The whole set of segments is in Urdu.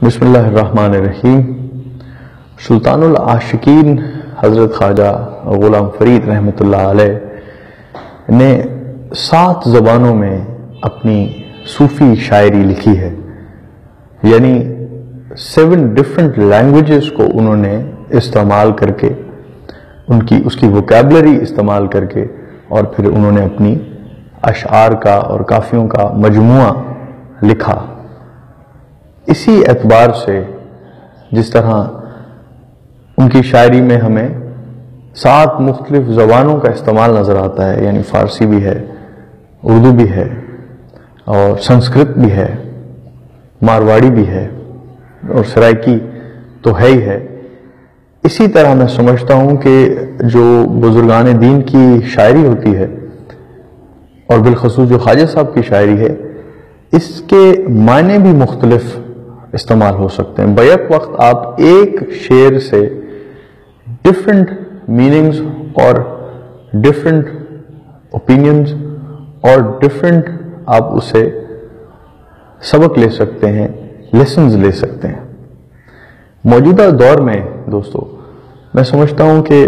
بسم اللہ الرحمن الرحیم۔ سلطان العاشقین حضرت خواجہ غلام فرید رحمۃ اللہ علیہ نے 7 زبانوں میں اپنی صوفی شاعری لکھی ہے، یعنی 7 ڈفرنٹ لینگویجز کو انہوں نے استعمال کر کے اس کی ووکیبلری استعمال کر کے اور پھر انہوں نے اپنی اشعار کا اور قافیوں کا مجموعہ لکھا۔ اسی اعتبار سے جس طرح ان کی شاعری میں ہمیں 7 مختلف زبانوں کا استعمال نظر آتا ہے، یعنی فارسی بھی ہے، اردو بھی ہے اور سنسکرت بھی ہے، مارواڑی بھی ہے اور سرائکی تو ہے ہی ہے، اسی طرح میں سمجھتا ہوں کہ جو بزرگان دین کی شاعری ہوتی ہے اور بالخصوص جو خواجہ صاحب کی شاعری ہے، اس کے معنی بھی مختلف استعمال ہو سکتے ہیں۔ بیک وقت آپ ایک شعر سے ڈفرنٹ میننگز اور ڈفرنٹ اوپینینز اور ڈفرنٹ آپ اسے سبق لے سکتے ہیں، لیسنز لے سکتے ہیں۔ موجودہ دور میں دوستو میں سمجھتا ہوں کہ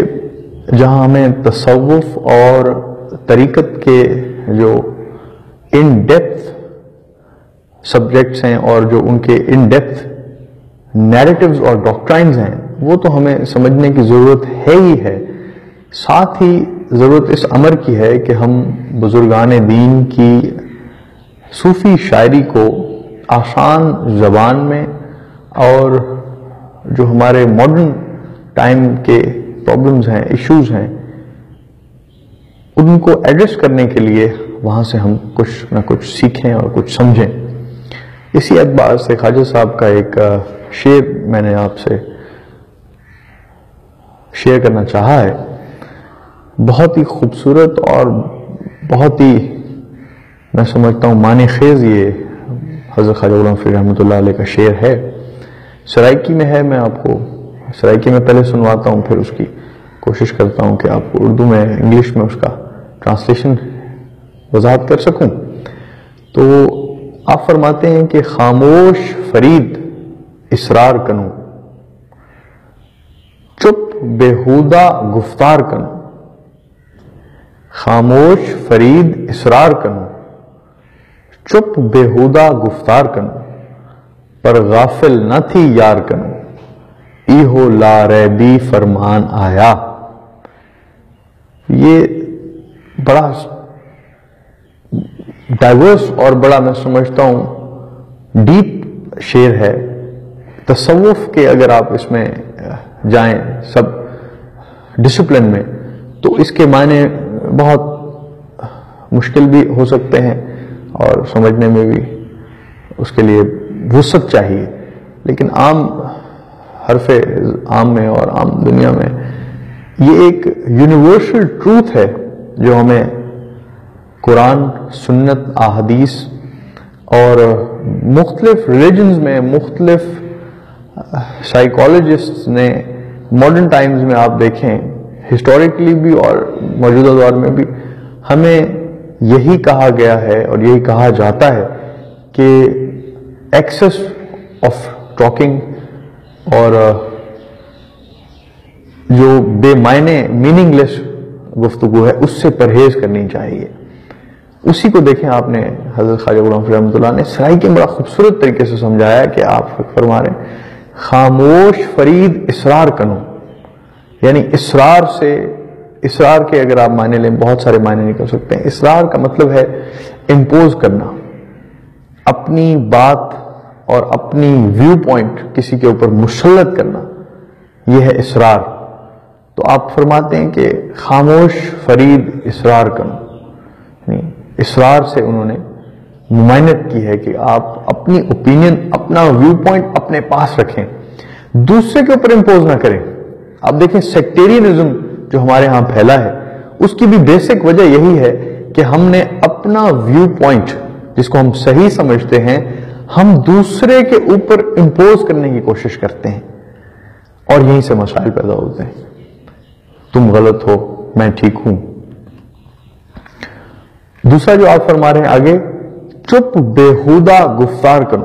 جہاں ہمیں تصوف اور طریقت کے جو ان ڈیپتھ سبجیکٹس ہیں اور جو ان کے ان ڈیپتھ نیریٹیوز اور ڈاکٹرائنز ہیں، وہ تو ہمیں سمجھنے کی ضرورت ہے ہی ہے، ساتھ ہی ضرورت اس امر کی ہے کہ ہم بزرگان دین کی صوفی شاعری کو آسان زبان میں اور جو ہمارے ماڈرن ٹائم کے پرابلمز ہیں، ایشوز ہیں، ان کو ایڈریس کرنے کے لیے وہاں سے ہم کچھ نہ کچھ سیکھیں اور کچھ سمجھیں۔ اسی اعتبار سے خواجہ صاحب کا ایک شعر میں نے آپ سے شیئر کرنا چاہا ہے، بہت ہی خوبصورت اور بہت ہی میں سمجھتا ہوں معنی خیز یہ حضرت خواجہ غلام فرید رحمۃ اللہ علیہ کا شعر ہے۔ سرائکی میں ہے، میں آپ کو سرائکی میں پہلے سنواتا ہوں، پھر اس کی کوشش کرتا ہوں کہ آپ کو اردو میں انگلش میں اس کا ٹرانسلیشن وضاحت کر سکوں۔ تو آپ فرماتے ہیں کہ خاموش فرید اصرار کنو، چپ بیہودہ گفتار کنو، خاموش فرید اصرار کنو، چپ بیہودہ گفتار کنو، پر غافل نہ تھی یار کنو، ایہو لا ریبی فرمان آیا۔ یہ بڑا ڈائیورس اور بڑا میں سمجھتا ہوں ڈیپ شعر ہے۔ تصوف کے اگر آپ اس میں جائیں سب ڈسپلن میں تو اس کے معنی بہت مشکل بھی ہو سکتے ہیں اور سمجھنے میں بھی اس کے لیے وسعت چاہیے، لیکن عام حرف عام میں اور عام دنیا میں یہ ایک یونیورسل ٹروتھ ہے جو ہمیں قرآن، سنت، احادیث اور مختلف ریلیجنز میں مختلف سائیکالوجسٹ نے ماڈرن ٹائمز میں آپ دیکھیں، ہسٹوریکلی بھی اور موجودہ دور میں بھی ہمیں یہی کہا گیا ہے اور یہی کہا جاتا ہے کہ ایکسس آف ٹاکنگ اور جو بے معنی میننگ لیس گفتگو ہے اس سے پرہیز کرنی چاہیے۔ اسی کو دیکھیں آپ نے حضرت خواجہ غلام فرید رحمۃ اللہ نے سرائکی میں بڑا خوبصورت طریقے سے سمجھایا کہ آپ فرما رہے ہیں خاموش فرید اصرار کنو، یعنی اصرار سے، اصرار کے اگر آپ معنی لیں بہت سارے معنی نکل سکتے ہیں۔ اصرار کا مطلب ہے امپوز کرنا، اپنی بات اور اپنی ویو پوائنٹ کسی کے اوپر مسلط کرنا، یہ ہے اصرار۔ تو آپ فرماتے ہیں کہ خاموش فرید اصرار کنو، یعنی اصرار سے انہوں نے ممانعت کی ہے کہ آپ اپنی اوپینین، اپنا ویو پوائنٹ اپنے پاس رکھیں، دوسرے کے اوپر امپوز نہ کریں۔ آپ دیکھیں سیکٹیرینزم جو ہمارے ہاں پھیلا ہے اس کی بھی بیسک وجہ یہی ہے کہ ہم نے اپنا ویو پوائنٹ جس کو ہم صحیح سمجھتے ہیں ہم دوسرے کے اوپر امپوز کرنے کی کوشش کرتے ہیں اور یہیں سے مسائل پیدا ہوتے ہیں۔ تم غلط ہو، میں ٹھیک ہوں۔ دوسرا جو آپ فرما رہے ہیں آگے، چپ بیہودہ گفتار کرو،